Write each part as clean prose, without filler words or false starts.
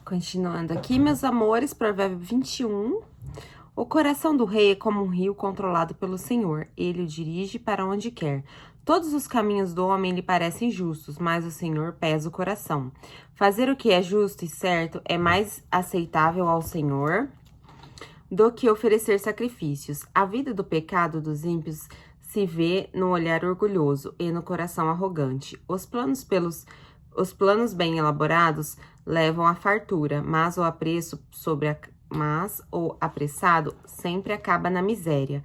Continuando aqui, meus amores, provérbio 21. O coração do rei é como um rio controlado pelo Senhor. Ele o dirige para onde quer. Todos os caminhos do homem lhe parecem justos, mas o Senhor pesa o coração. Fazer o que é justo e certo é mais aceitável ao Senhor do que oferecer sacrifícios. A vida do pecado dos ímpios se vê no olhar orgulhoso e no coração arrogante. Os planos bem elaborados levam à fartura, mas o apressado sempre acaba na miséria.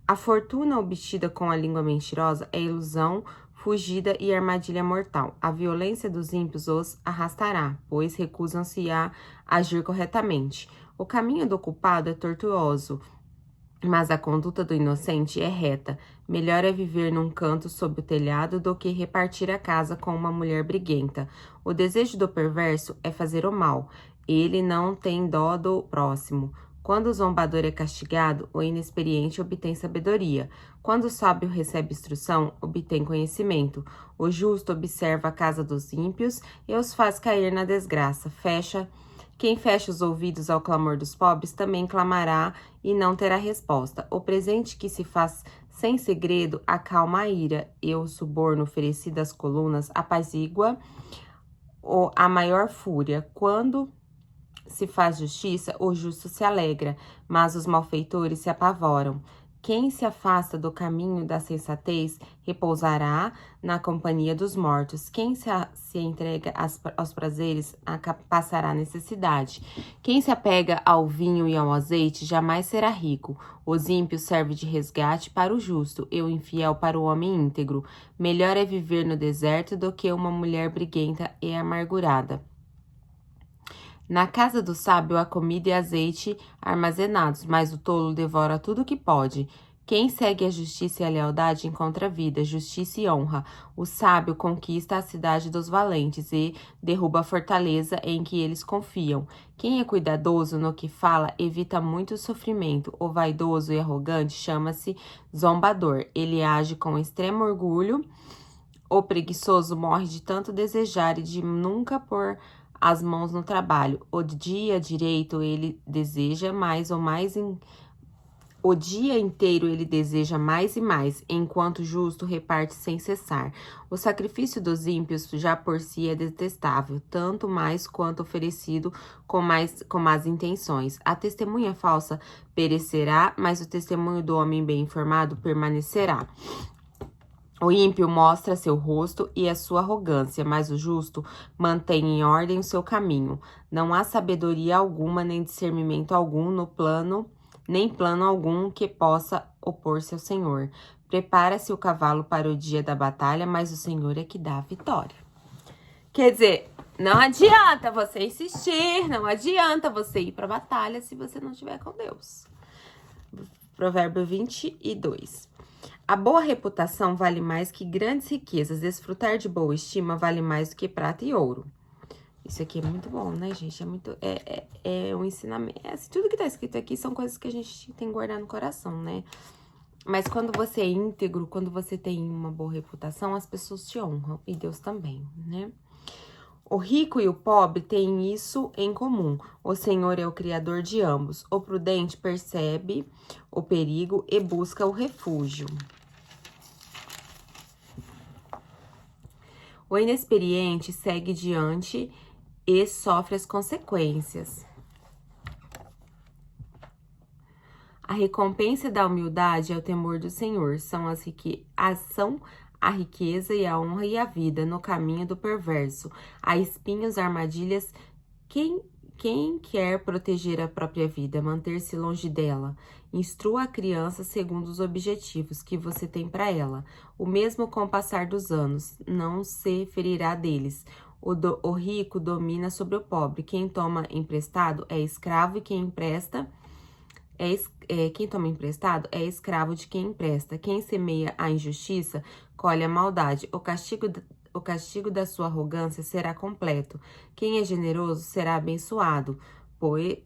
A fortuna obtida com a língua mentirosa é ilusão, fugida e armadilha mortal. A violência dos ímpios os arrastará, pois recusam-se a agir corretamente. O caminho do culpado é tortuoso, mas a conduta do inocente é reta. Melhor é viver num canto sob o telhado do que repartir a casa com uma mulher briguenta. O desejo do perverso é fazer o mal. Ele não tem dó do próximo. Quando o zombador é castigado, o inexperiente obtém sabedoria. Quando o sábio recebe instrução, obtém conhecimento. O justo observa a casa dos ímpios e os faz cair na desgraça. Quem fecha os ouvidos ao clamor dos pobres também clamará e não terá resposta. O presente que se faz sem segredo acalma a ira, e o suborno oferecido às colunas apazigua a maior fúria. Quando se faz justiça, o justo se alegra, mas os malfeitores se apavoram. Quem se afasta do caminho da sensatez repousará na companhia dos mortos. Quem se entrega aos prazeres passará necessidade. Quem se apega ao vinho e ao azeite jamais será rico. Os ímpios servem de resgate para o justo e o infiel para o homem íntegro. Melhor é viver no deserto do que uma mulher briguenta e amargurada. Na casa do sábio há comida e azeite armazenados, mas o tolo devora tudo que pode. Quem segue a justiça e a lealdade encontra vida, justiça e honra. O sábio conquista a cidade dos valentes e derruba a fortaleza em que eles confiam. Quem é cuidadoso no que fala evita muito sofrimento. O vaidoso e arrogante chama-se zombador. Ele age com extremo orgulho. O preguiçoso morre de tanto desejar e de nunca pôr as mãos no trabalho. O dia direito ele deseja o dia inteiro ele deseja mais e mais, enquanto o justo reparte sem cessar. O sacrifício dos ímpios já por si é detestável, tanto mais quanto oferecido com más intenções. A testemunha falsa perecerá, mas o testemunho do homem bem informado permanecerá. O ímpio mostra seu rosto e a sua arrogância, mas o justo mantém em ordem o seu caminho. Não há sabedoria alguma, nem discernimento algum nem plano algum que possa opor-se ao Senhor. Prepara-se o cavalo para o dia da batalha, mas o Senhor é que dá a vitória. Quer dizer, não adianta você insistir, não adianta você ir para a batalha se você não estiver com Deus. Provérbio 22. A boa reputação vale mais que grandes riquezas. Desfrutar de boa estima vale mais do que prata e ouro. Isso aqui é muito bom, né, gente? É um ensinamento. Assim, tudo que tá escrito aqui são coisas que a gente tem que guardar no coração, né? Mas quando você é íntegro, quando você tem uma boa reputação, as pessoas te honram. E Deus também, né? O rico e o pobre têm isso em comum. O Senhor é o criador de ambos. O prudente percebe o perigo e busca o refúgio. O inexperiente segue diante e sofre as consequências. A recompensa da humildade é o temor do Senhor. São a riqueza e a honra e a vida no caminho do perverso. Há espinhos, armadilhas. Quem quer proteger a própria vida, manter-se longe dela? Instrua a criança segundo os objetivos que você tem para ela. O mesmo com o passar dos anos, não se ferirá deles. O rico domina sobre o pobre. Quem toma emprestado é escravo e quem toma emprestado é escravo de quem empresta. Quem semeia a injustiça colhe a maldade. O castigo da sua arrogância será completo. Quem é generoso será abençoado,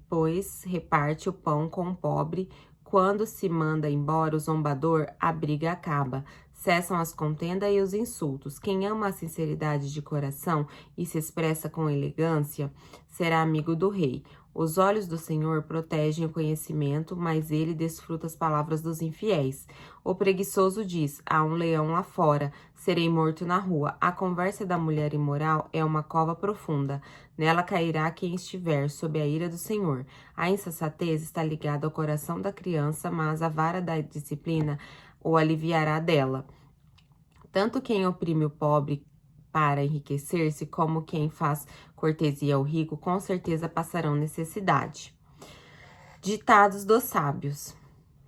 pois reparte o pão com o pobre. Quando se manda embora o zombador, a briga acaba. cessam as contendas e os insultos. Quem ama a sinceridade de coração e se expressa com elegância, será amigo do rei. Os olhos do Senhor protegem o conhecimento, mas ele desfruta as palavras dos infiéis. O preguiçoso diz: há um leão lá fora, serei morto na rua. A conversa da mulher imoral é uma cova profunda. Nela cairá quem estiver sob a ira do Senhor. A insensatez está ligada ao coração da criança, mas a vara da disciplina o aliviará dela. Tanto quem oprime o pobre para enriquecer-se, como quem faz cortesia ao rico, com certeza passarão necessidade. Ditados dos sábios.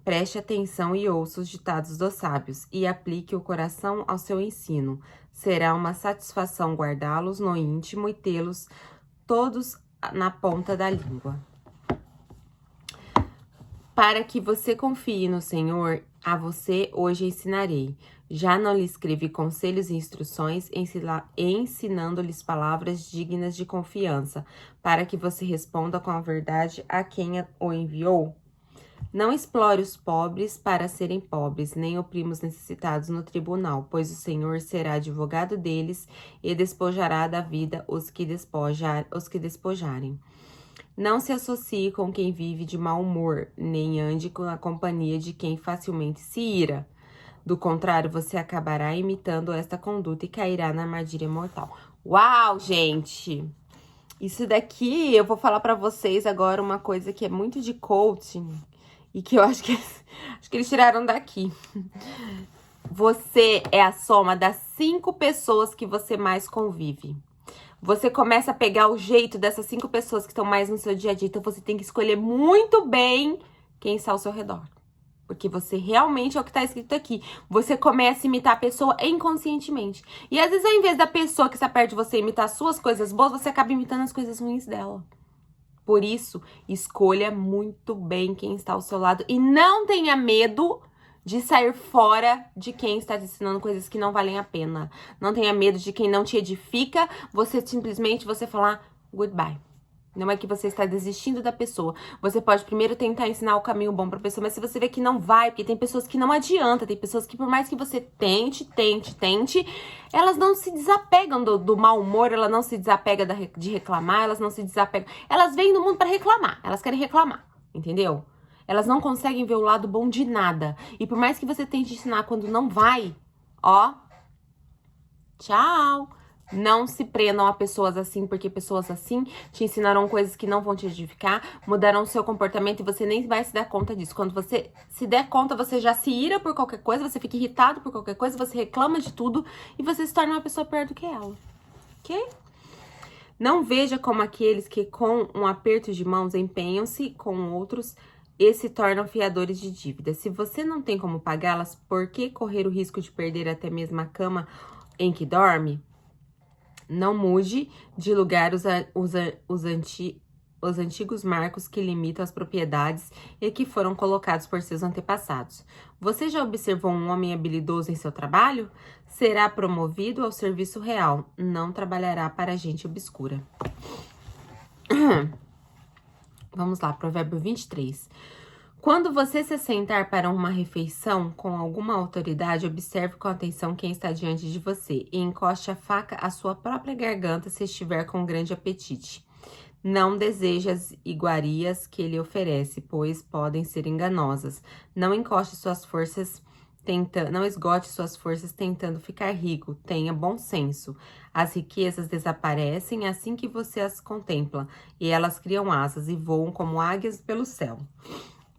Preste atenção e ouça os ditados dos sábios, e aplique o coração ao seu ensino. Será uma satisfação guardá-los no íntimo e tê-los todos na ponta da língua. Para que você confie no Senhor, a você hoje ensinarei. Já não lhe escrevi conselhos e instruções, ensinando-lhes palavras dignas de confiança, para que você responda com a verdade a quem o enviou. Não explore os pobres para serem pobres, nem oprima os necessitados no tribunal, pois o Senhor será advogado deles e despojará da vida os que despojarem. Não se associe com quem vive de mau humor, nem ande com a companhia de quem facilmente se ira. Do contrário, você acabará imitando esta conduta e cairá na armadilha mortal. Uau, gente! Isso daqui, eu vou falar pra vocês agora uma coisa que é muito de coaching e que eu acho que eles tiraram daqui. Você é a soma das 5 pessoas que você mais convive. Você começa a pegar o jeito dessas 5 pessoas que estão mais no seu dia a dia. Então, você tem que escolher muito bem quem está ao seu redor. Porque você realmente é o que está escrito aqui. Você começa a imitar a pessoa inconscientemente. E às vezes, ao invés da pessoa que está perto de você imitar as suas coisas boas, você acaba imitando as coisas ruins dela. Por isso, escolha muito bem quem está ao seu lado. E não tenha medo de sair fora de quem está te ensinando coisas que não valem a pena. Não tenha medo de quem não te edifica, você falar goodbye. Não é que você está desistindo da pessoa. Você pode primeiro tentar ensinar o caminho bom pra pessoa, mas se você vê que não vai, porque tem pessoas que não adianta, tem pessoas que por mais que você tente, elas não se desapegam do mau humor, ela não se desapega de reclamar, elas não se desapegam. Elas vêm no mundo pra reclamar, elas querem reclamar, entendeu? Elas não conseguem ver o lado bom de nada. E por mais que você tente ensinar quando não vai, ó, tchau. Não se prendam a pessoas assim, porque pessoas assim te ensinaram coisas que não vão te edificar, mudarão seu comportamento e você nem vai se dar conta disso. Quando você se der conta, você já se ira por qualquer coisa, você fica irritado por qualquer coisa, você reclama de tudo e você se torna uma pessoa pior do que ela, ok? Não veja como aqueles que com um aperto de mãos empenham-se com outros e se tornam fiadores de dívidas. Se você não tem como pagá-las, por que correr o risco de perder até mesmo a cama em que dorme? Não mude de lugar os antigos marcos que limitam as propriedades e que foram colocados por seus antepassados. Você já observou um homem habilidoso em seu trabalho? Será promovido ao serviço real, não trabalhará para gente obscura. Vamos lá, provérbio 23. Quando você se sentar para uma refeição com alguma autoridade, observe com atenção quem está diante de você e encoste a faca à sua própria garganta se estiver com grande apetite. Não deseje as iguarias que ele oferece, pois podem ser enganosas. Não esgote suas forças tentando ficar rico. Tenha bom senso. As riquezas desaparecem assim que você as contempla, e elas criam asas e voam como águias pelo céu.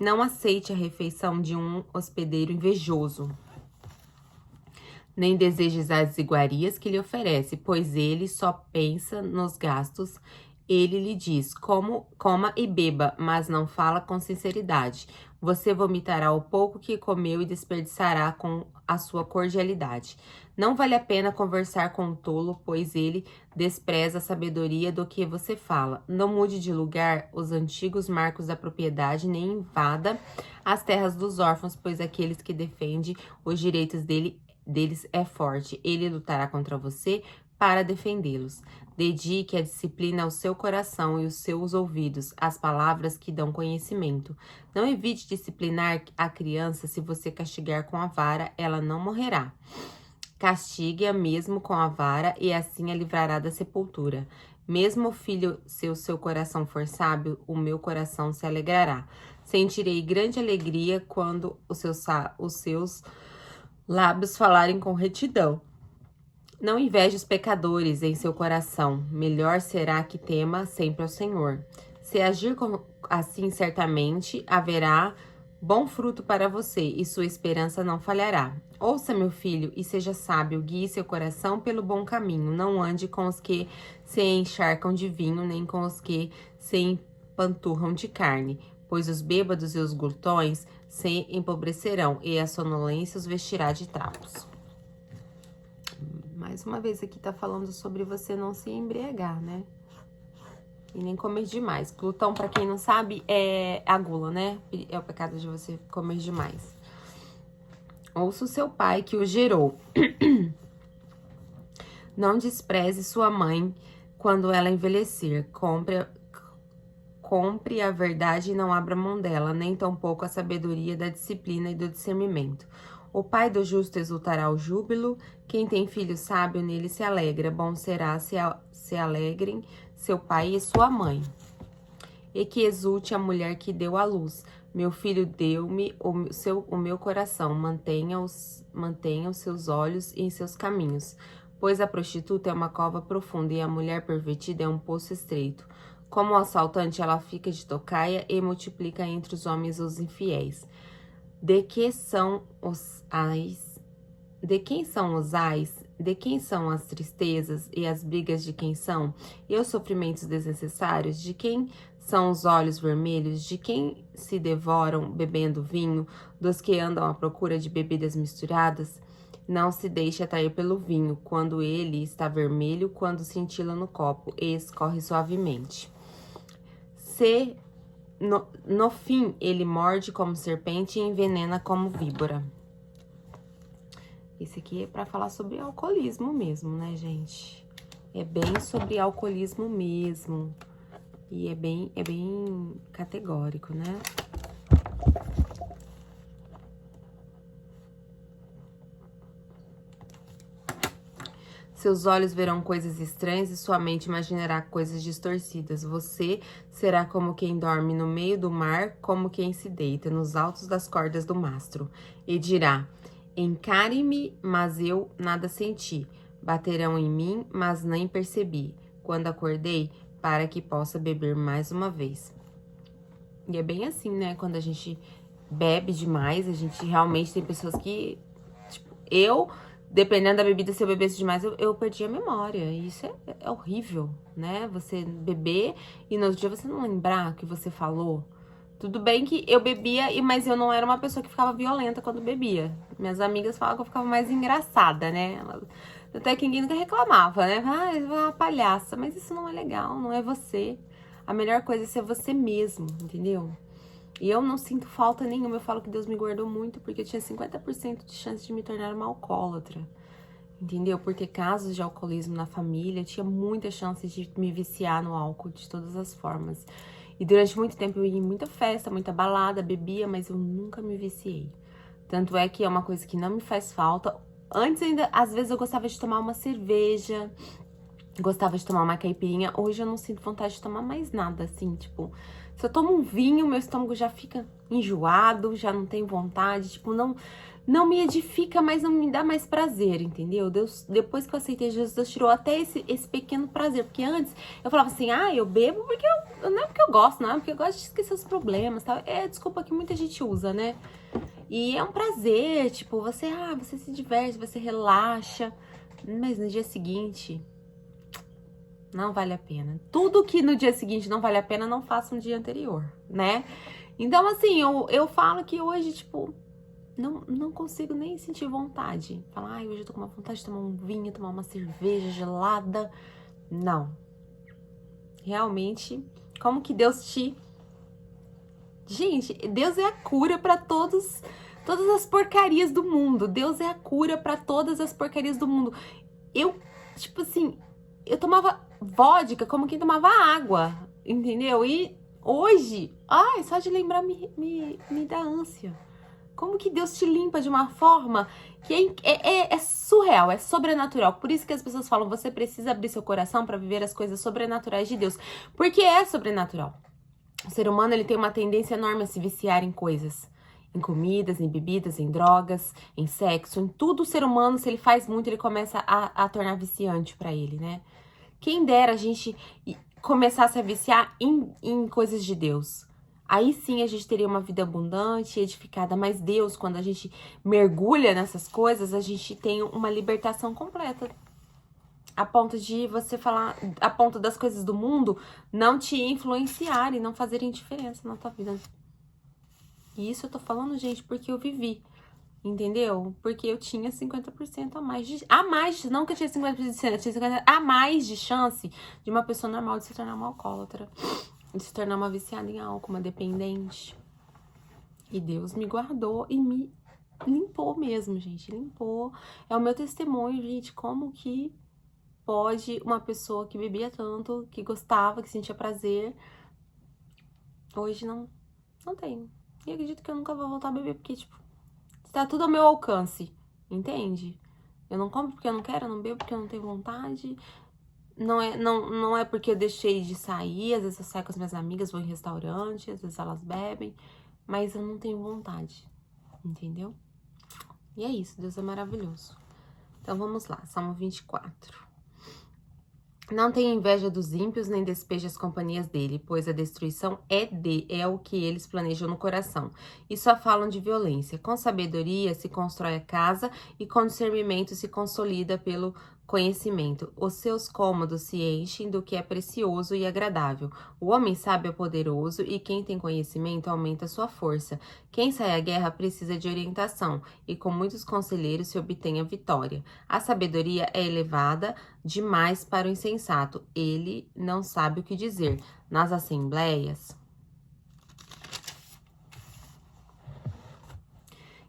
Não aceite a refeição de um hospedeiro invejoso. Nem desejes as iguarias que lhe oferece, pois ele só pensa nos gastos. Ele lhe diz, coma e beba, mas não fala com sinceridade. Você vomitará o pouco que comeu e desperdiçará com a sua cordialidade. Não vale a pena conversar com o tolo, pois ele despreza a sabedoria do que você fala. Não mude de lugar os antigos marcos da propriedade, nem invada as terras dos órfãos, pois aqueles que defendem os direitos deles é forte. Ele lutará contra você para defendê-los. Dedique a disciplina ao seu coração e os seus ouvidos, às palavras que dão conhecimento. Não evite disciplinar a criança. Se você castigar com a vara, ela não morrerá. Castigue-a mesmo com a vara, e assim a livrará da sepultura. Mesmo, filho, se o seu coração for sábio, o meu coração se alegrará. Sentirei grande alegria quando os seus lábios falarem com retidão. Não inveje os pecadores em seu coração. Melhor será que tema sempre ao Senhor. Se agir assim, certamente haverá bom fruto para você, e sua esperança não falhará. Ouça, meu filho, e seja sábio. Guie seu coração pelo bom caminho. Não ande com os que se encharcam de vinho, nem com os que se empanturram de carne, pois os bêbados e os glutões se empobrecerão, e a sonolência os vestirá de trapos. Mais uma vez aqui tá falando sobre você não se embriagar, né? E nem comer demais. Glutão, pra quem não sabe, é a gula, né? É o pecado de você comer demais. Ouça o seu pai que o gerou. Não despreze sua mãe quando ela envelhecer. Compre a verdade e não abra mão dela, nem tampouco a sabedoria da disciplina e do discernimento. O pai do justo exultará o júbilo, quem tem filho sábio nele se alegra. Bom será se alegrem seu pai e sua mãe. E que exulte a mulher que deu à luz. Meu filho deu-me o meu coração, mantenha os seus olhos em seus caminhos. Pois a prostituta é uma cova profunda e a mulher pervertida é um poço estreito. Como o assaltante, ela fica de tocaia e multiplica entre os homens os infiéis. De quem são os ais? De quem são os ais? De quem são as tristezas e as brigas de quem são? E os sofrimentos desnecessários? De quem são os olhos vermelhos? De quem se devoram bebendo vinho? Dos que andam à procura de bebidas misturadas? Não se deixe atrair pelo vinho, quando ele está vermelho, quando cintila no copo e escorre suavemente. No fim, ele morde como serpente e envenena como víbora. Esse aqui é pra falar sobre alcoolismo mesmo, né, gente? É bem sobre alcoolismo mesmo. E é bem categórico, né? Seus olhos verão coisas estranhas e sua mente imaginará coisas distorcidas. Você será como quem dorme no meio do mar, como quem se deita nos altos das cordas do mastro. E dirá: encare-me, mas eu nada senti. Baterão em mim, mas nem percebi. Quando acordei, para que possa beber mais uma vez. E é bem assim, né? Quando a gente bebe demais, a gente realmente tem pessoas que... Tipo, dependendo da bebida, se eu bebesse demais, eu perdi a memória. E isso é horrível, né? Você beber e no outro dia você não lembrar o que você falou. Tudo bem que eu bebia, mas eu não era uma pessoa que ficava violenta quando bebia. Minhas amigas falavam que eu ficava mais engraçada, né? Até que ninguém nunca reclamava, né? Ah, é uma palhaça. Mas isso não é legal, não é você. A melhor coisa é ser você mesmo, entendeu? E eu não sinto falta nenhuma, eu falo que Deus me guardou muito, porque eu tinha 50% de chance de me tornar uma alcoólatra, entendeu? Por ter casos de alcoolismo na família, eu tinha muita chance de me viciar no álcool de todas as formas. E durante muito tempo eu ia em muita festa, muita balada, bebia, mas eu nunca me viciei. Tanto é que é uma coisa que não me faz falta. Antes ainda, às vezes eu gostava de tomar uma cerveja, gostava de tomar uma caipirinha. Hoje eu não sinto vontade de tomar mais nada, assim, tipo... Se eu tomo um vinho, meu estômago já fica enjoado, já não tem vontade, tipo, não me edifica, mas não me dá mais prazer, entendeu? Deus, depois que eu aceitei Jesus, Deus tirou até esse pequeno prazer, porque antes eu falava assim, eu bebo porque não é porque eu gosto, não, é porque eu gosto de esquecer os problemas, tal. É desculpa que muita gente usa, né? E é um prazer, tipo, você se diverte, você relaxa, mas no dia seguinte... não vale a pena. Tudo que no dia seguinte não vale a pena, não faça no dia anterior, né? Então, assim, eu falo que hoje, tipo, não consigo nem sentir vontade. Falar, hoje eu tô com uma vontade de tomar um vinho, tomar uma cerveja gelada. Não. Realmente, como que Deus te... Gente, Deus é a cura pra todas as porcarias do mundo. Deus é a cura pra todas as porcarias do mundo. Eu tipo assim, eu tomava vodka como quem tomava água, entendeu? E hoje, ai, só de lembrar me dá ânsia. Como que Deus te limpa de uma forma que é surreal, é sobrenatural. Por isso que as pessoas falam, você precisa abrir seu coração para viver as coisas sobrenaturais de Deus. Porque é sobrenatural. O ser humano, ele tem uma tendência enorme a se viciar em coisas. Em comidas, em bebidas, em drogas, em sexo, em tudo. O ser humano, se ele faz muito, ele começa a tornar viciante para ele, né? Quem dera a gente começasse a viciar em coisas de Deus. Aí sim a gente teria uma vida abundante e edificada. Mas Deus, quando a gente mergulha nessas coisas, a gente tem uma libertação completa. A ponto de você falar, a ponto das coisas do mundo não te influenciarem, não fazerem diferença na tua vida. E isso eu tô falando, gente, porque eu vivi. Entendeu? Porque eu tinha 50% a mais, não que eu tinha 50%, eu tinha 50% a mais de chance de uma pessoa normal de se tornar uma alcoólatra, de se tornar uma viciada em álcool, uma dependente. E Deus me guardou e me limpou mesmo, gente, limpou. É o meu testemunho, gente, como que pode uma pessoa que bebia tanto, que gostava, que sentia prazer, hoje não tem. E acredito que eu nunca vou voltar a beber, porque, tipo, tá tudo ao meu alcance, entende? Eu não compro porque eu não quero, eu não bebo porque eu não tenho vontade. Não é porque eu deixei de sair, às vezes eu saio com as minhas amigas, vou em restaurante, às vezes elas bebem, mas eu não tenho vontade, entendeu? E é isso, Deus é maravilhoso. Então vamos lá, Salmo 24. Não tenha inveja dos ímpios, nem despeje as companhias dele, pois a destruição é o que eles planejam no coração. E só falam de violência. Com sabedoria se constrói a casa, e com discernimento se consolida pelo conhecimento. Os seus cômodos se enchem do que é precioso e agradável. O homem sábio é poderoso, e quem tem conhecimento aumenta sua força. Quem sai à guerra precisa de orientação, e com muitos conselheiros se obtém a vitória. A sabedoria é elevada demais para o insensato. Ele não sabe o que dizer. Nas assembleias,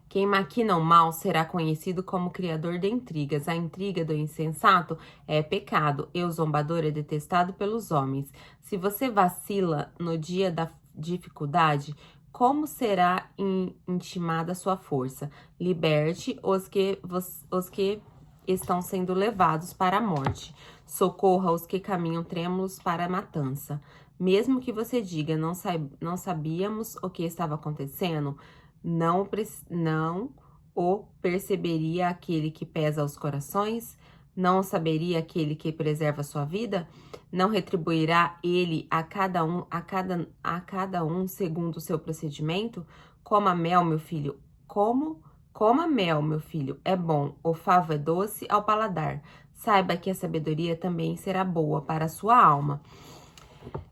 quem maquina o mal será conhecido como criador de intrigas. A intriga do insensato é pecado, e o zombador é detestado pelos homens. Se você vacila no dia da dificuldade, como será intimada sua força? Liberte os que estão sendo levados para a morte. Socorra os que caminham trêmulos para a matança. Mesmo que você diga, não sabíamos o que estava acontecendo, não o perceberia aquele que pesa os corações? Não o saberia aquele que preserva sua vida? Não retribuirá ele a cada um segundo o seu procedimento? Coma mel, meu filho, coma mel, meu filho, é bom, o favo é doce ao paladar. Saiba que a sabedoria também será boa para a sua alma.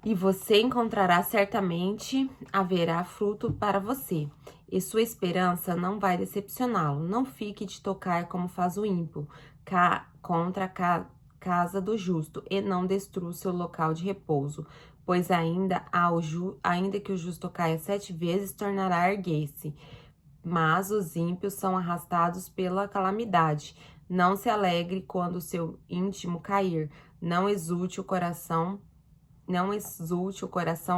E você encontrará certamente, haverá fruto para você. E sua esperança não vai decepcioná-lo. Não fique de tocar como faz o ímpio, contra a casa do justo, e não destrua o seu local de repouso. Pois ainda que o justo caia 7 vezes, tornará a erguer-se. Mas os ímpios são arrastados pela calamidade. Não se alegre quando o seu íntimo cair. Não exulte o coração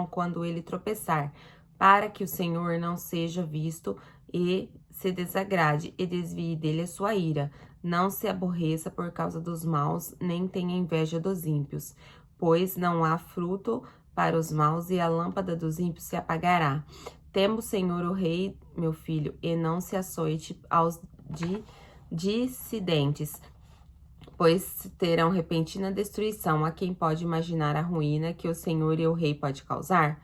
quando ele tropeçar, para que o Senhor não seja visto e se desagrade e desvie dele a sua ira. Não se aborreça por causa dos maus, nem tenha inveja dos ímpios, pois não há fruto para os maus e a lâmpada dos ímpios se apagará. Tema o Senhor, o Rei, meu filho, e não se açoite aos dissidentes, pois terão repentina destruição. A quem pode imaginar a ruína que o Senhor e o Rei pode causar?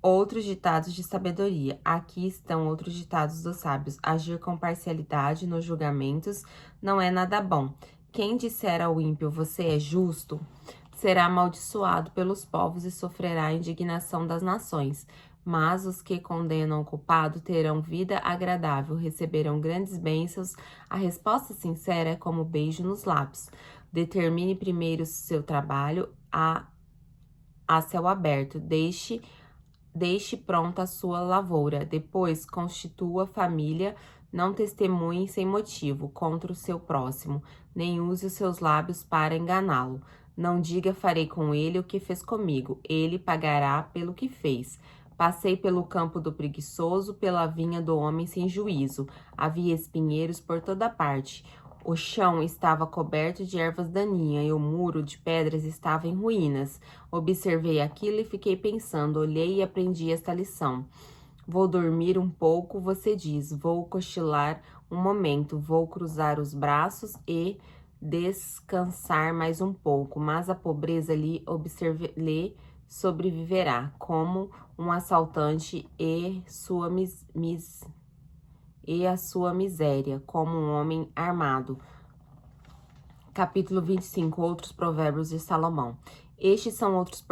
Outros ditados de sabedoria. Aqui estão outros ditados dos sábios. Agir com parcialidade nos julgamentos não é nada bom. Quem disser ao ímpio, você é justo, será amaldiçoado pelos povos e sofrerá a indignação das nações. Mas os que condenam o culpado terão vida agradável, receberão grandes bênçãos. A resposta sincera é como beijo nos lábios. Determine primeiro seu trabalho a céu aberto. Deixe pronta a sua lavoura. Depois, constitua família. Não testemunhe sem motivo contra o seu próximo. nem use os seus lábios para enganá-lo. Não diga, farei com ele o que fez comigo, ele pagará pelo que fez. Passei pelo campo do preguiçoso, pela vinha do homem sem juízo. Havia espinheiros por toda parte. O chão estava coberto de ervas daninhas e o muro de pedras estava em ruínas. Observei aquilo e fiquei pensando, olhei e aprendi esta lição. Vou dormir um pouco, você diz, vou cochilar um momento, vou cruzar os braços e descansar mais um pouco, mas a pobreza lhe sobreviverá, como um assaltante e a sua miséria, como um homem armado. Capítulo 25, outros provérbios de Salomão. Estes são outros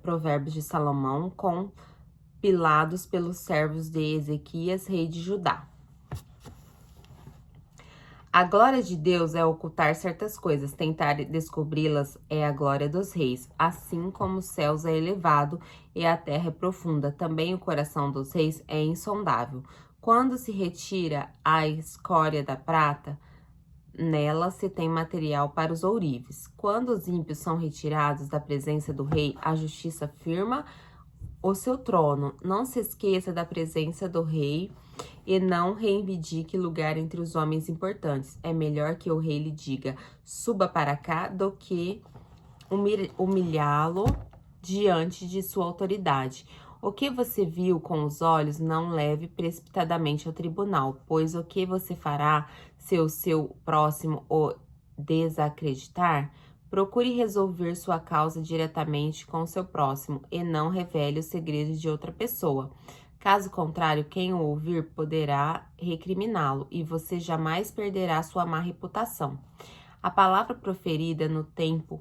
provérbios de Salomão, compilados pelos servos de Ezequias, rei de Judá. A glória de Deus é ocultar certas coisas, tentar descobri-las é a glória dos reis. Assim como os céus é elevado e a terra é profunda, também o coração dos reis é insondável. Quando se retira a escória da prata, nela se tem material para os ourives. Quando os ímpios são retirados da presença do rei, a justiça firma o seu trono. Não se esqueça da presença do rei e não reivindique lugar entre os homens importantes. É melhor que o rei lhe diga, suba para cá, do que humilhá-lo diante de sua autoridade. O que você viu com os olhos, não leve precipitadamente ao tribunal, pois o que você fará se o seu próximo o desacreditar? Procure resolver sua causa diretamente com o seu próximo e não revele os segredos de outra pessoa. Caso contrário, quem o ouvir poderá recriminá-lo e você jamais perderá sua má reputação. A palavra proferida no tempo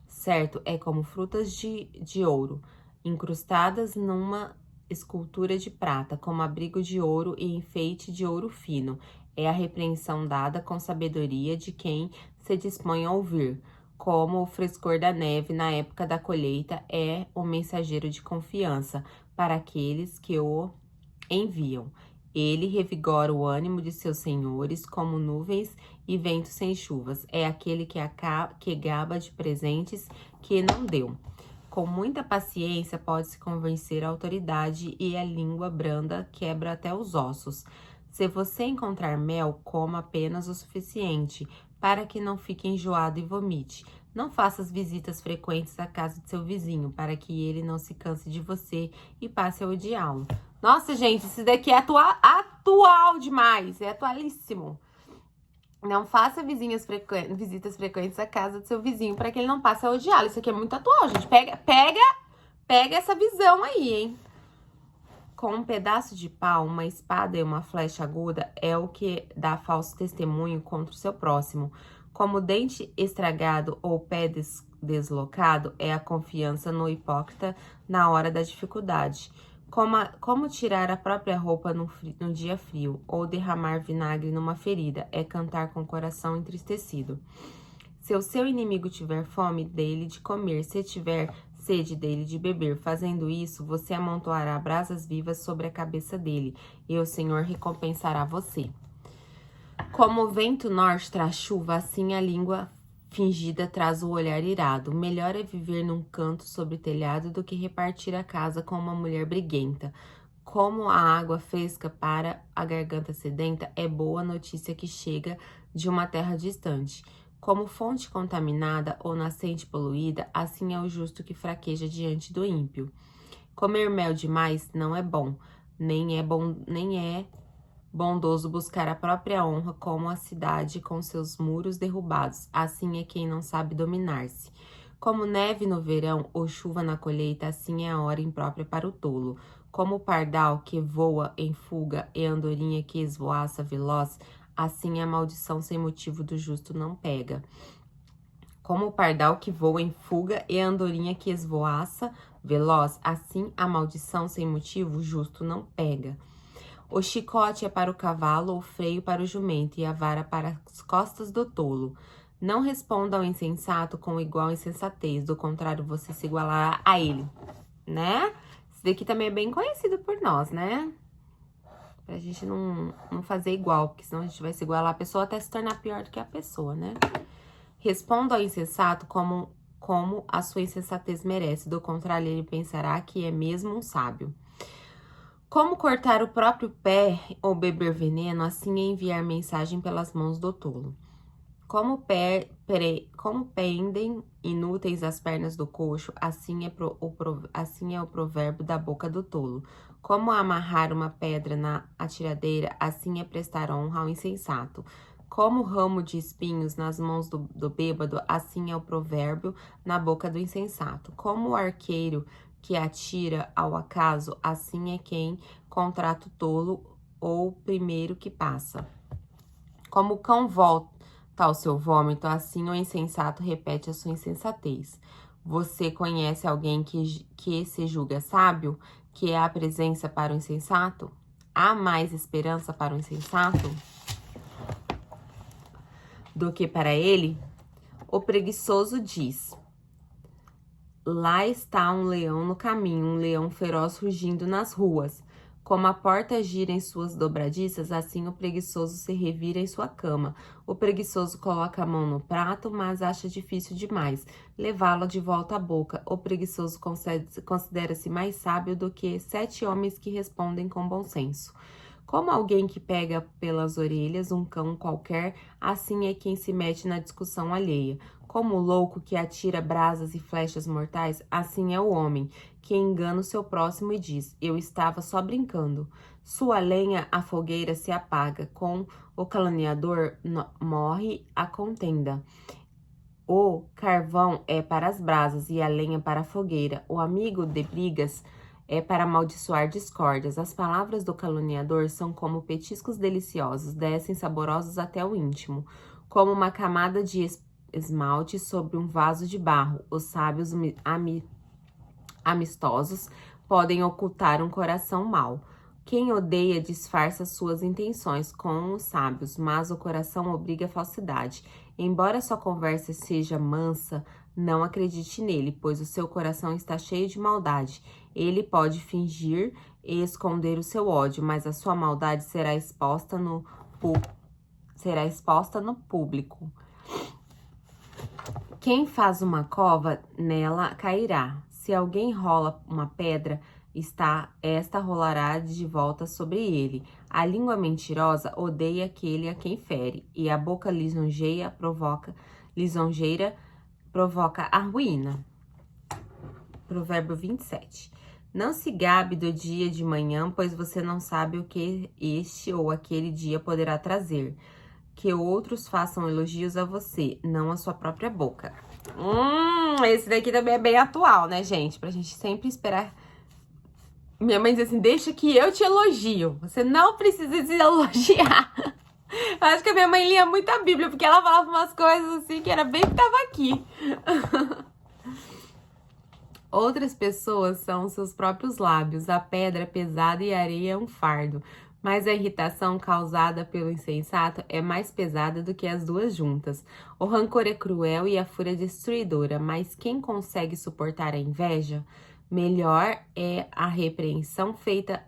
certo é como frutas de ouro, incrustadas numa escultura de prata, como abrigo de ouro e enfeite de ouro fino. É a repreensão dada com sabedoria de quem se dispõe a ouvir. Como o frescor da neve na época da colheita é o mensageiro de confiança para aqueles que o enviam. Ele revigora o ânimo de seus senhores como nuvens e ventos sem chuvas. É aquele que gaba de presentes que não deu. Com muita paciência pode-se convencer a autoridade e a língua branda quebra até os ossos. Se você encontrar mel, coma apenas o suficiente para que não fique enjoado e vomite. Não faça as visitas frequentes à casa de seu vizinho, para que ele não se canse de você e passe a odiá-lo. Nossa, gente, isso daqui é atual demais, é atualíssimo. Não faça visitas frequentes à casa do seu vizinho, para que ele não passe a odiá-lo. Isso aqui é muito atual, gente. Pega essa visão aí, hein? Com um pedaço de pau, uma espada e uma flecha aguda é o que dá falso testemunho contra o seu próximo. Como dente estragado ou pé deslocado é a confiança no hipócrita na hora da dificuldade. Como tirar a própria roupa no dia frio ou derramar vinagre numa ferida é cantar com o coração entristecido. Se o seu inimigo tiver fome, dele de comer, se tiver sede dele de beber. Fazendo isso, você amontoará brasas vivas sobre a cabeça dele, e o Senhor recompensará você. Como o vento norte traz chuva, assim a língua fingida traz o olhar irado. Melhor é viver num canto sobre o telhado do que repartir a casa com uma mulher briguenta. Como a água fresca para a garganta sedenta, é boa notícia que chega de uma terra distante. Como fonte contaminada ou nascente poluída, assim é o justo que fraqueja diante do ímpio. Comer mel demais não é bom, nem é bondoso buscar a própria honra como a cidade com seus muros derrubados. Assim é quem não sabe dominar-se. Como neve no verão ou chuva na colheita, assim é a hora imprópria para o tolo. Como o pardal que voa em fuga e a andorinha que esvoaça veloz, assim a maldição sem motivo do justo não pega. Como o pardal que voa em fuga e a andorinha que esvoaça veloz, assim a maldição sem motivo justo não pega. O chicote é para o cavalo, o freio para o jumento e a vara para as costas do tolo. Não responda ao insensato com igual insensatez, do contrário você se igualará a ele, né? Isso daqui também é bem conhecido por nós, né? Pra gente não fazer igual, porque senão a gente vai se igualar a pessoa até se tornar pior do que a pessoa, né? Responda ao insensato como a sua insensatez merece, do contrário, ele pensará que é mesmo um sábio. Como cortar o próprio pé ou beber veneno, assim é enviar mensagem pelas mãos do tolo. Como pendem inúteis as pernas do coxo, assim é o provérbio da boca do tolo. Como amarrar uma pedra na atiradeira, assim é prestar honra ao insensato. Como ramo de espinhos nas mãos do bêbado, assim é o provérbio na boca do insensato. Como o arqueiro que atira ao acaso, assim é quem contrata o tolo ou primeiro que passa. Como o cão volta ao seu vômito, assim o insensato repete a sua insensatez. Você conhece alguém que se julga sábio, que é a presença para o insensato? Há mais esperança para o insensato do que para ele? O preguiçoso diz: lá está um leão no caminho, um leão feroz rugindo nas ruas. Como a porta gira em suas dobradiças, assim o preguiçoso se revira em sua cama. O preguiçoso coloca a mão no prato, mas acha difícil demais levá-lo de volta à boca. O preguiçoso considera-se mais sábio do que 7 homens que respondem com bom senso. Como alguém que pega pelas orelhas um cão qualquer, assim é quem se mete na discussão alheia. Como o louco que atira brasas e flechas mortais, assim é o homem que engana o seu próximo e diz: eu estava só brincando. Sua lenha, a fogueira se apaga, com o caluniador morre a contenda. O carvão é para as brasas e a lenha para a fogueira. O amigo de brigas é para amaldiçoar discórdias. As palavras do caluniador são como petiscos deliciosos, descem saborosos até o íntimo, como uma camada de esmalte sobre um vaso de barro. Os sábios amistosos podem ocultar um coração mau. Quem odeia disfarça suas intenções com os sábios, mas o coração obriga a falsidade. Embora sua conversa seja mansa, não acredite nele, pois o seu coração está cheio de maldade. Ele pode fingir e esconder o seu ódio, mas a sua maldade será exposta no público. Quem faz uma cova, nela cairá. Se alguém rola uma pedra, esta rolará de volta sobre ele. A língua mentirosa odeia aquele a quem fere, e a boca lisonjeira provoca a ruína. Provérbio 27. Não se gabe do dia de manhã, pois você não sabe o que este ou aquele dia poderá trazer. Que outros façam elogios a você, não a sua própria boca. Esse daqui também é bem atual, né, gente? Pra gente sempre esperar. Minha mãe diz assim, deixa que eu te elogio. Você não precisa se elogiar. Eu acho que a minha mãe lia muito a Bíblia, porque ela falava umas coisas assim que era bem que tava aqui. Outras pessoas são seus próprios lábios. A pedra é pesada e a areia é um fardo. Mas a irritação causada pelo insensato é mais pesada do que as duas juntas. O rancor é cruel e a fúria destruidora, mas quem consegue suportar a inveja? Melhor é a repreensão feita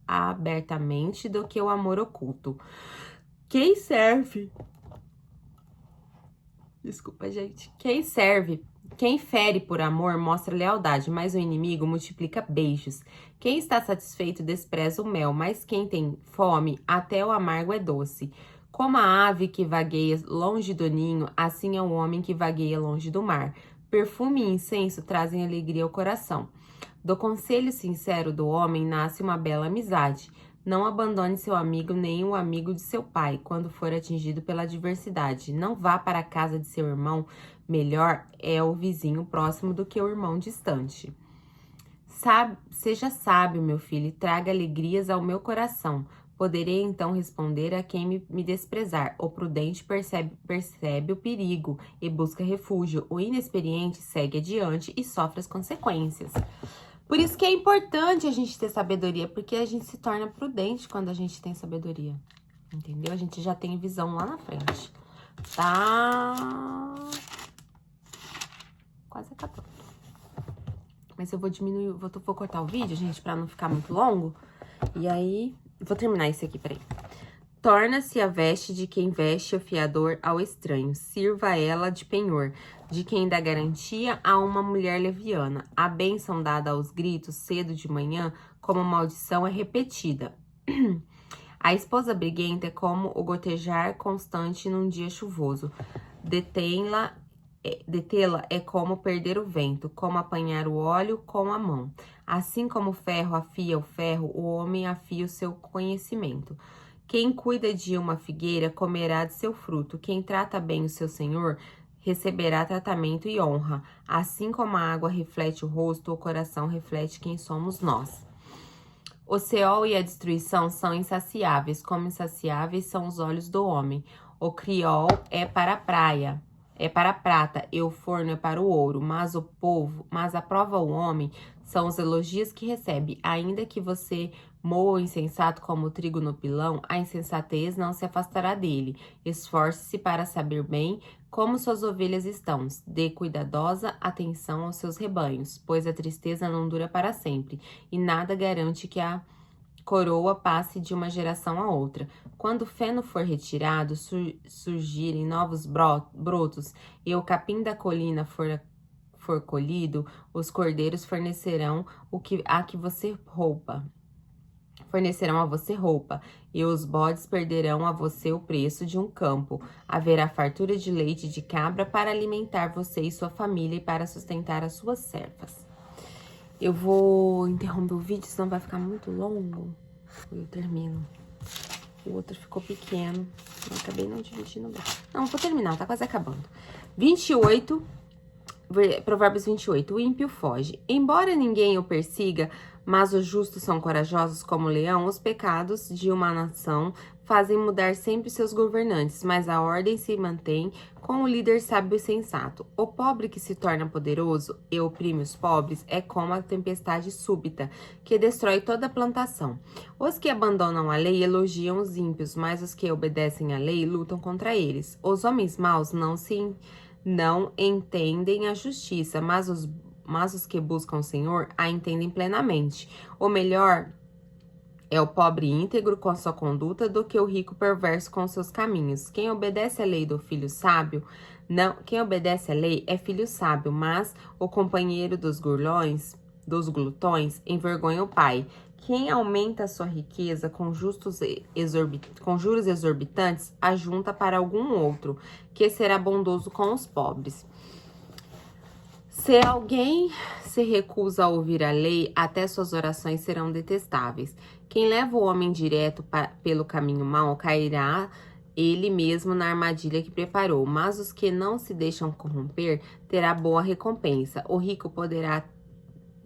abertamente do que o amor oculto. Quem serve? Desculpa, gente. Quem fere por amor mostra lealdade, mas o inimigo multiplica beijos. Quem está satisfeito despreza o mel, mas quem tem fome, até o amargo é doce. Como a ave que vagueia longe do ninho, assim é o homem que vagueia longe do mar. Perfume e incenso trazem alegria ao coração. Do conselho sincero do homem nasce uma bela amizade. Não abandone seu amigo nem o amigo de seu pai quando for atingido pela adversidade. Não vá para a casa de seu irmão. Melhor é o vizinho próximo do que o irmão distante. Seja sábio, meu filho, e traga alegrias ao meu coração. Poderei então responder a quem me desprezar. O prudente percebe o perigo e busca refúgio. O inexperiente segue adiante e sofre as consequências. Por isso que é importante a gente ter sabedoria, porque a gente se torna prudente quando a gente tem sabedoria. Entendeu? A gente já tem visão lá na frente. Tá? Quase acabou. Mas eu vou diminuir, vou cortar o vídeo, gente, pra não ficar muito longo. E aí, vou terminar esse aqui, peraí. Torna-se a veste de quem veste o fiador ao estranho, sirva ela de penhor, de quem dá garantia a uma mulher leviana. A bênção dada aos gritos cedo de manhã, como maldição, é repetida. A esposa briguenta é como o gotejar constante num dia chuvoso. Detê-la é como perder o vento, como apanhar o óleo com a mão. Assim como o ferro afia o ferro, o homem afia o seu conhecimento. Quem cuida de uma figueira comerá de seu fruto. Quem trata bem o seu senhor receberá tratamento e honra. Assim como a água reflete o rosto, o coração reflete quem somos nós. O Seol e a destruição são insaciáveis, como insaciáveis são os olhos do homem. O criol é para a praia, é para a prata, e o forno é para o ouro, mas aprova o homem são os elogios que recebe. Ainda que você moa o insensato como o trigo no pilão, a insensatez não se afastará dele. Esforce-se para saber bem como suas ovelhas estão. Dê cuidadosa atenção aos seus rebanhos, pois a tristeza não dura para sempre, e nada garante que a coroa passe de uma geração a outra. Quando o feno for retirado, surgirem novos brotos, e o capim da colina for colhido, os cordeiros fornecerão a você roupa, e os bodes perderão a você o preço de um campo. Haverá fartura de leite de cabra para alimentar você e sua família e para sustentar as suas servas. Eu vou interromper o vídeo, senão vai ficar muito longo. Eu termino. O outro ficou pequeno. Eu acabei não dividindo bem. Não, vou terminar, tá quase acabando. 28, Provérbios 28. O ímpio foge. Embora ninguém o persiga, mas os justos são corajosos como o leão, os pecados de uma nação fazem mudar sempre seus governantes, mas a ordem se mantém com o líder sábio e sensato. O pobre que se torna poderoso e oprime os pobres é como a tempestade súbita, que destrói toda a plantação. Os que abandonam a lei elogiam os ímpios, mas os que obedecem à lei lutam contra eles. Os homens maus não entendem a justiça, mas os que buscam o Senhor a entendem plenamente. O melhor é o pobre íntegro com sua conduta do que o rico perverso com seus caminhos. Quem obedece à lei é filho sábio, mas o companheiro dos glutões, envergonha o pai. Quem aumenta a sua riqueza com juros exorbitantes, ajunta para algum outro, que será bondoso com os pobres. Se alguém se recusa a ouvir a lei, até suas orações serão detestáveis. Quem leva o homem direto pelo caminho mau, cairá ele mesmo na armadilha que preparou. Mas os que não se deixam corromper, terá boa recompensa. O rico poderá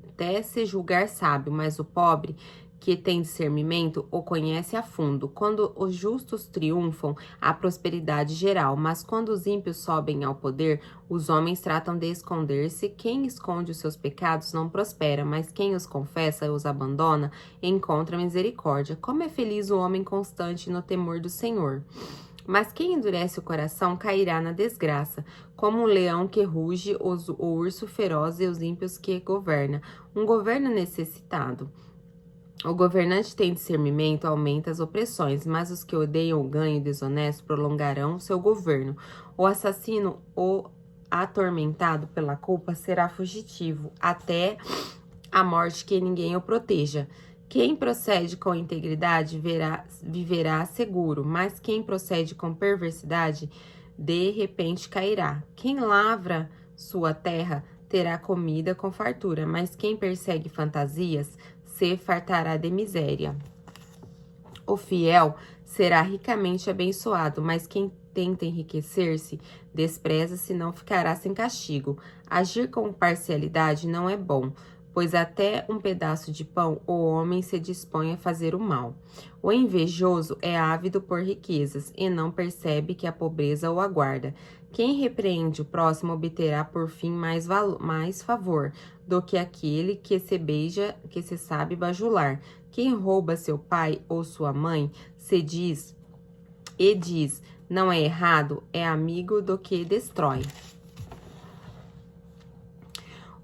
até se julgar sábio, mas o pobre que tem discernimento o conhece a fundo. Quando os justos triunfam, há prosperidade geral, mas quando os ímpios sobem ao poder, os homens tratam de esconder-se. Quem esconde os seus pecados não prospera, mas quem os confessa e os abandona, encontra misericórdia. Como é feliz o homem constante no temor do Senhor! Mas quem endurece o coração cairá na desgraça, como um leão que ruge, o urso feroz e os ímpios que governa. Um governo necessitado. O governante tem discernimento, aumenta as opressões, mas os que odeiam o ganho desonesto prolongarão seu governo. O assassino ou atormentado pela culpa será fugitivo, até a morte que ninguém o proteja. Quem procede com integridade viverá seguro, mas quem procede com perversidade, de repente cairá. Quem lavra sua terra terá comida com fartura, mas quem persegue fantasias se fartará de miséria. O fiel será ricamente abençoado, mas quem tenta enriquecer-se despreza-se, não ficará sem castigo. Agir com parcialidade não é bom, pois até um pedaço de pão o homem se dispõe a fazer o mal. O invejoso é ávido por riquezas e não percebe que a pobreza o aguarda. Quem repreende o próximo obterá por fim mais favor do que aquele que se sabe bajular. Quem rouba seu pai ou sua mãe diz, não é errado, é amigo do que destrói.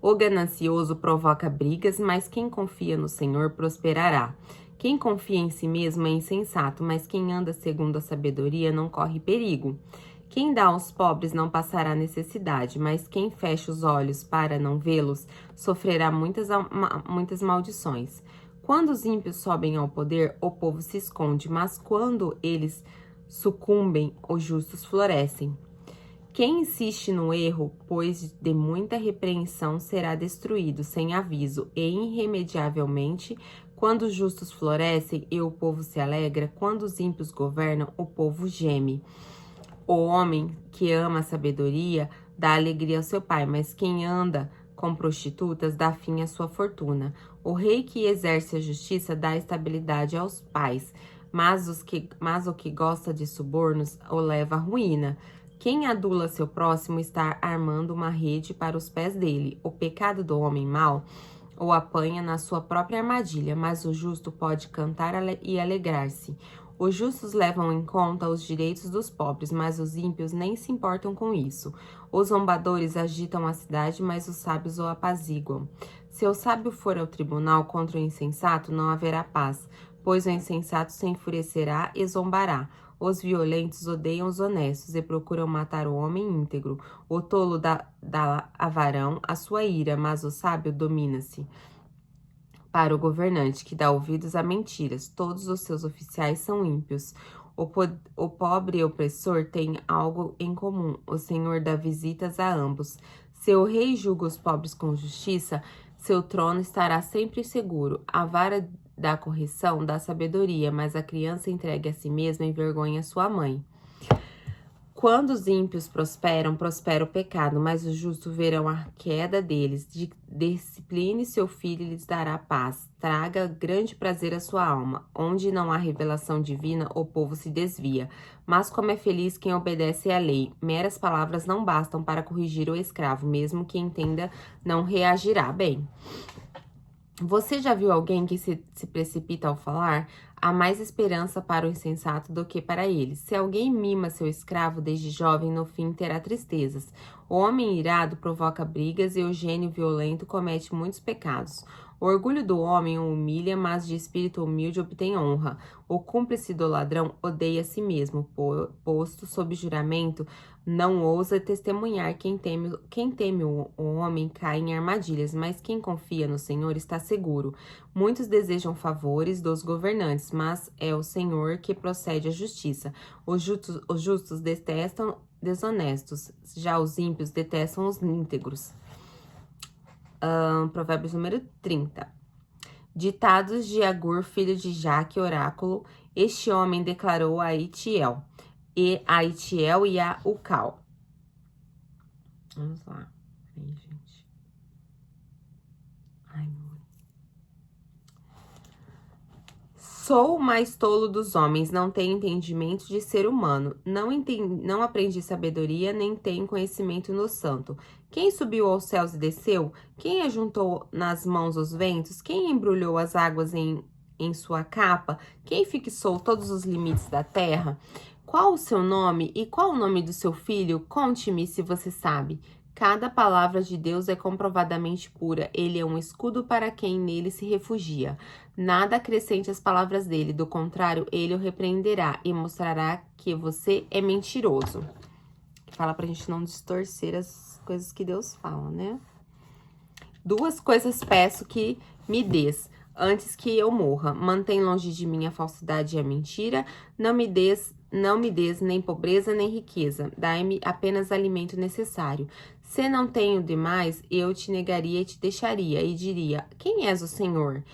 O ganancioso provoca brigas, mas quem confia no Senhor prosperará. Quem confia em si mesmo é insensato, mas quem anda segundo a sabedoria não corre perigo. Quem dá aos pobres não passará necessidade, mas quem fecha os olhos para não vê-los sofrerá muitas maldições. Quando os ímpios sobem ao poder, o povo se esconde, mas quando eles sucumbem, os justos florescem. Quem insiste no erro, pois de muita repreensão, será destruído sem aviso e irremediavelmente. Quando os justos florescem e o povo se alegra, quando os ímpios governam, o povo geme. O homem que ama a sabedoria dá alegria ao seu pai, mas quem anda com prostitutas dá fim à sua fortuna. O rei que exerce a justiça dá estabilidade aos pais, mas o que gosta de subornos o leva à ruína. Quem adula seu próximo está armando uma rede para os pés dele. O pecado do homem mau o apanha na sua própria armadilha, mas o justo pode cantar e alegrar-se. Os justos levam em conta os direitos dos pobres, mas os ímpios nem se importam com isso. Os zombadores agitam a cidade, mas os sábios o apaziguam. Se o sábio for ao tribunal contra o insensato, não haverá paz, pois o insensato se enfurecerá e zombará. Os violentos odeiam os honestos e procuram matar o homem íntegro. O tolo dá a varão a sua ira, mas o sábio domina-se. Para o governante que dá ouvidos a mentiras, todos os seus oficiais são ímpios. O pobre opressor tem algo em comum. O Senhor dá visitas a ambos. Se o rei julga os pobres com justiça, seu trono estará sempre seguro. A vara da correção dá sabedoria, mas a criança entregue a si mesma envergonha sua mãe. Quando os ímpios prosperam, prospera o pecado, mas os justos verão a queda deles. Discipline seu filho e lhes dará paz. Traga grande prazer à sua alma. Onde não há revelação divina, o povo se desvia. Mas como é feliz quem obedece à lei. Meras palavras não bastam para corrigir o escravo, mesmo que entenda, não reagirá bem. Você já viu alguém que se precipita ao falar? Há mais esperança para o insensato do que para ele. Se alguém mima seu escravo desde jovem, no fim terá tristezas. O homem irado provoca brigas e o gênio violento comete muitos pecados. O orgulho do homem o humilha, mas de espírito humilde obtém honra. O cúmplice do ladrão odeia a si mesmo, posto sob juramento, não ousa testemunhar. Quem teme o homem cai em armadilhas, mas quem confia no Senhor está seguro. Muitos desejam favores dos governantes, mas é o Senhor que procede a justiça. Os justos detestam desonestos, já os ímpios detestam os íntegros. Provérbios número 30. Ditados de Agur, filho de Jaque, oráculo. Este homem declarou a Itiel e a Ucal. Vamos lá. Aí, gente. Ai, meu. Sou o mais tolo dos homens, não tenho entendimento de ser humano. Não aprendi sabedoria, nem tenho conhecimento no santo. Quem subiu aos céus e desceu? Quem ajuntou nas mãos os ventos? Quem embrulhou as águas em sua capa? Quem fixou todos os limites da terra? Qual o seu nome e qual o nome do seu filho? Conte-me se você sabe. Cada palavra de Deus é comprovadamente pura. Ele é um escudo para quem nele se refugia. Nada acrescente às palavras dele, do contrário, ele o repreenderá e mostrará que você é mentiroso. Fala pra gente não distorcer as coisas que Deus fala, né? 2 coisas peço que me des, antes que eu morra. Mantém longe de mim a falsidade e a mentira. Não me des nem pobreza nem riqueza. Dai-me apenas alimento necessário. Se não tenho demais, eu te negaria e te deixaria, e diria: quem és o Senhor?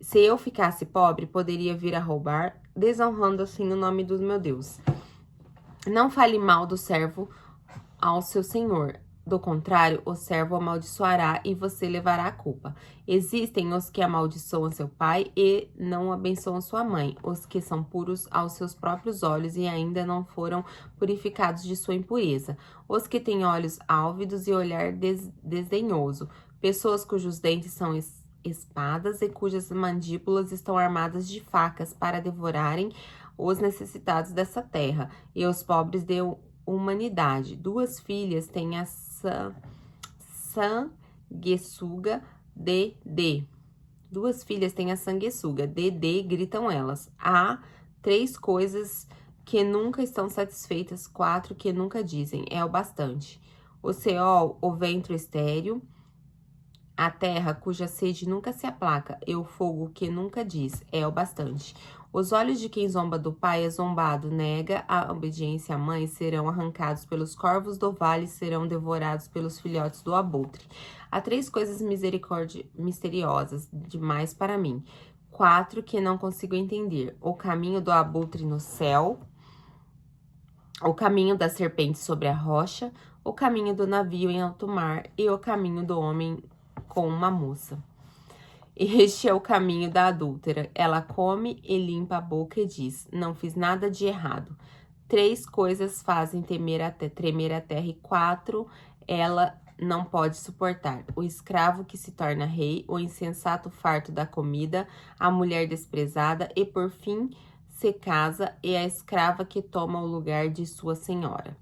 Se eu ficasse pobre, poderia vir a roubar, desonrando assim o nome do meu Deus. Não fale mal do servo ao seu senhor. Do contrário, o servo amaldiçoará e você levará a culpa. Existem os que amaldiçoam seu pai e não abençoam sua mãe, os que são puros aos seus próprios olhos e ainda não foram purificados de sua impureza, os que têm olhos álvidos e olhar desdenhoso, pessoas cujos dentes são espadas e cujas mandíbulas estão armadas de facas para devorarem os necessitados dessa terra e os pobres de humanidade. 2 filhas têm a sanguessuga de 2 filhas têm a sanguessuga. Dedê, gritam elas. Há 3 coisas que nunca estão satisfeitas. 4 que nunca dizem. É o bastante. O Seol, o ventre estéril. A terra, cuja sede nunca se aplaca. E o fogo, que nunca diz. É o bastante. Os olhos de quem zomba do pai é zombado, nega a obediência à mãe, serão arrancados pelos corvos do vale, serão devorados pelos filhotes do abutre. Há 3 coisas misteriosas demais para mim. 4 que não consigo entender. O caminho do abutre no céu, o caminho da serpente sobre a rocha, o caminho do navio em alto mar e o caminho do homem com uma moça. Este é o caminho da adúltera. Ela come e limpa a boca e diz: não fiz nada de errado. 3 coisas fazem tremer a terra e 4 ela não pode suportar. O escravo que se torna rei, o insensato farto da comida, a mulher desprezada e, por fim, se casa e a escrava que toma o lugar de sua senhora.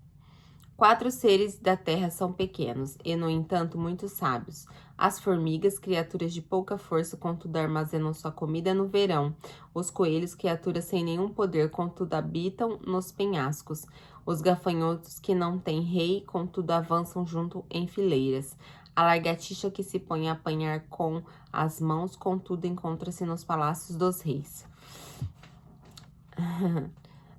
4 seres da terra são pequenos e, no entanto, muito sábios. As formigas, criaturas de pouca força, contudo armazenam sua comida no verão. Os coelhos, criaturas sem nenhum poder, contudo habitam nos penhascos. Os gafanhotos, que não têm rei, contudo avançam junto em fileiras. A lagartixa que se põe a apanhar com as mãos, contudo encontra-se nos palácios dos reis.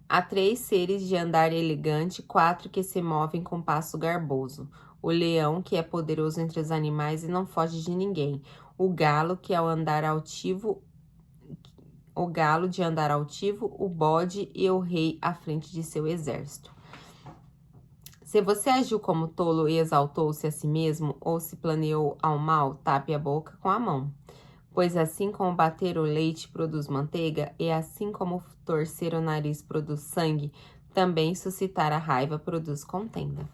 Há 3 seres de andar elegante, 4 que se movem com passo garboso. O leão, que é poderoso entre os animais e não foge de ninguém. O galo, que ao andar altivo, o galo de andar altivo, o bode e o rei à frente de seu exército. Se você agiu como tolo e exaltou-se a si mesmo, ou se planeou ao mal, tape a boca com a mão. Pois assim como bater o leite produz manteiga, e assim como torcer o nariz produz sangue, também suscitar a raiva produz contenda.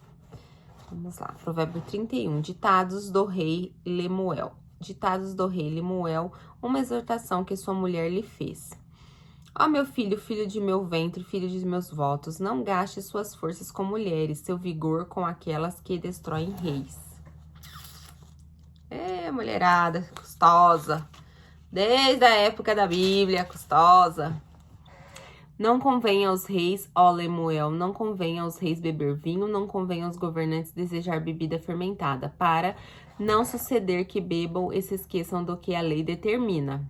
Vamos lá, provérbio 31, ditados do rei Lemuel. Ditados do rei Lemuel, uma exortação que sua mulher lhe fez. Ó meu filho, filho de meu ventre, filho de meus votos, não gaste suas forças com mulheres, seu vigor com aquelas que destroem reis. Mulherada, custosa. Desde a época da Bíblia, custosa. Não convém aos reis, ó Lemuel, não convém aos reis beber vinho, não convém aos governantes desejar bebida fermentada, para não suceder que bebam e se esqueçam do que a lei determina,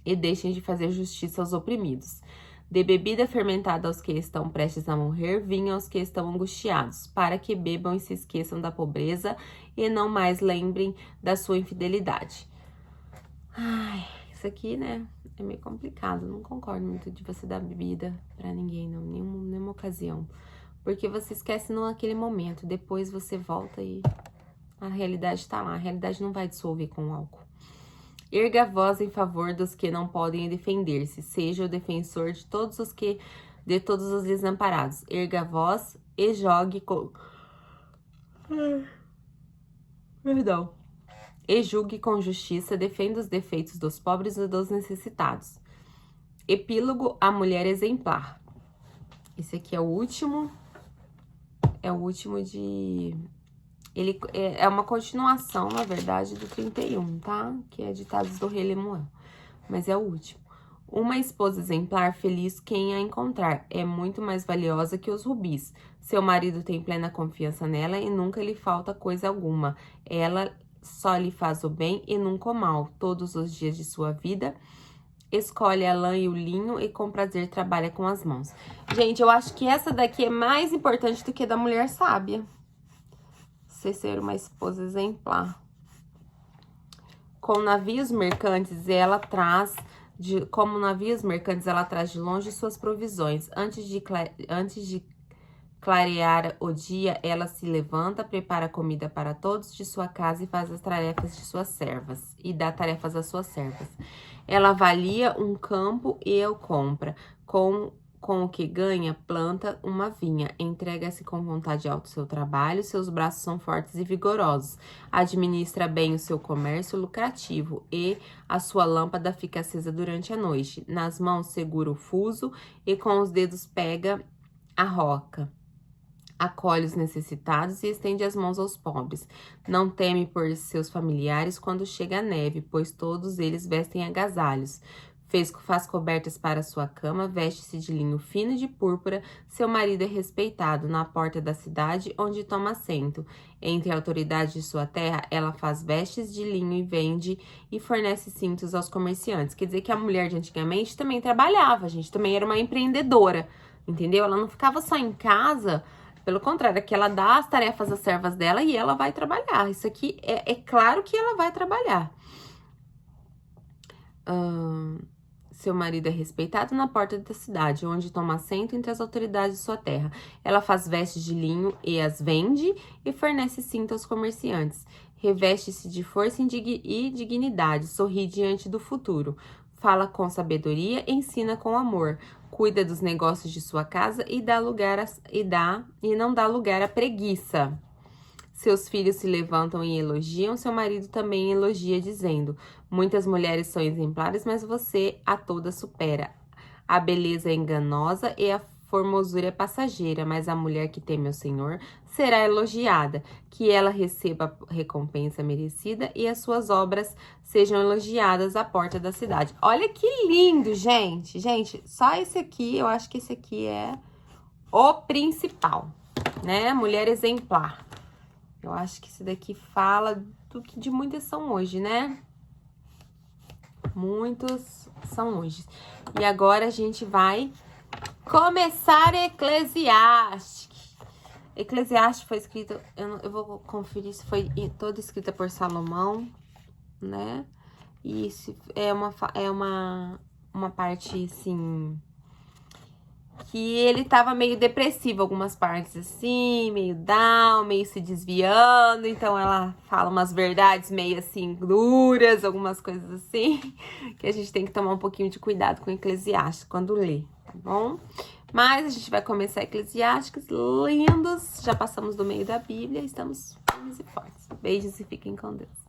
e deixem de fazer justiça aos oprimidos. Dê bebida fermentada aos que estão prestes a morrer, vinho aos que estão angustiados, para que bebam e se esqueçam da pobreza e não mais lembrem da sua infidelidade. Ai, isso aqui, né, é meio complicado. Não concordo muito de você dar bebida pra ninguém, não, nenhuma ocasião. Porque você esquece naquele momento, depois você volta e a realidade tá lá. A realidade não vai dissolver com o álcool. Erga a voz em favor dos que não podem defender-se. Seja o defensor de todos os desamparados. Erga a voz e jogue com... Perdão. E julgue com justiça, defenda os defeitos dos pobres e dos necessitados. Epílogo, a mulher exemplar. Esse aqui é o último. É o último de... Ele é uma continuação, na verdade, do 31, tá? Que é Ditados do Rei Lemuel. Mas é o último. Uma esposa exemplar, feliz quem a encontrar, é muito mais valiosa que os rubis. Seu marido tem plena confiança nela e nunca lhe falta coisa alguma. Ela só lhe faz o bem e nunca o mal, todos os dias de sua vida. Escolhe a lã e o linho e com prazer trabalha com as mãos. Gente, eu acho que essa daqui é mais importante do que a da mulher sábia. Você ser uma esposa exemplar. Com navios mercantes, ela traz de longe suas provisões. Antes de clarear o dia, ela se levanta, prepara comida para todos de sua casa e faz as tarefas de suas servas. E dá tarefas às suas servas. Ela avalia um campo e o compra. Com o que ganha, planta uma vinha, entrega-se com vontade ao seu trabalho, seus braços são fortes e vigorosos, administra bem o seu comércio lucrativo e a sua lâmpada fica acesa durante a noite. Nas mãos segura o fuso e com os dedos pega a roca. Acolhe os necessitados e estende as mãos aos pobres. Não teme por seus familiares quando chega a neve, pois todos eles vestem agasalhos. Faz cobertas para sua cama, veste-se de linho fino e de púrpura. Seu marido é respeitado na porta da cidade onde toma assento. Entre a autoridade de sua terra, ela faz vestes de linho e vende e fornece cintos aos comerciantes. Quer dizer que a mulher de antigamente também trabalhava, gente, também era uma empreendedora, entendeu? Ela não ficava só em casa. Pelo contrário, aqui ela dá as tarefas às servas dela e ela vai trabalhar. Isso aqui é claro que ela vai trabalhar. Seu marido é respeitado na porta da cidade, onde toma assento entre as autoridades de sua terra. Ela faz vestes de linho e as vende e fornece cinto aos comerciantes. Reveste-se de força e dignidade, sorri diante do futuro. Fala com sabedoria, ensina com amor. Cuida dos negócios de sua casa e não dá lugar à preguiça. Seus filhos se levantam e elogiam, seu marido também elogia, dizendo: muitas mulheres são exemplares, mas você a todas supera. A beleza é enganosa e a formosura é passageira, mas a mulher que teme ao Senhor será elogiada. Que ela receba a recompensa merecida e as suas obras sejam elogiadas à porta da cidade. Olha que lindo, gente! Gente, só esse aqui, eu acho que esse aqui é o principal, né? Mulher exemplar. Eu acho que esse daqui fala do que de muitas são hoje, né? Muitos são hoje. E agora a gente vai começar Eclesiastes. Eclesiastes foi escrito, eu vou conferir se foi toda escrita por Salomão, né? E isso é uma parte, assim, que ele tava meio depressivo, algumas partes assim, meio down, meio se desviando, então ela fala umas verdades meio assim, duras, algumas coisas assim, que a gente tem que tomar um pouquinho de cuidado com Eclesiastes quando lê, tá bom? Mas a gente vai começar Eclesiastes lindos, já passamos do meio da Bíblia, estamos firmes e fortes. Beijos e fiquem com Deus.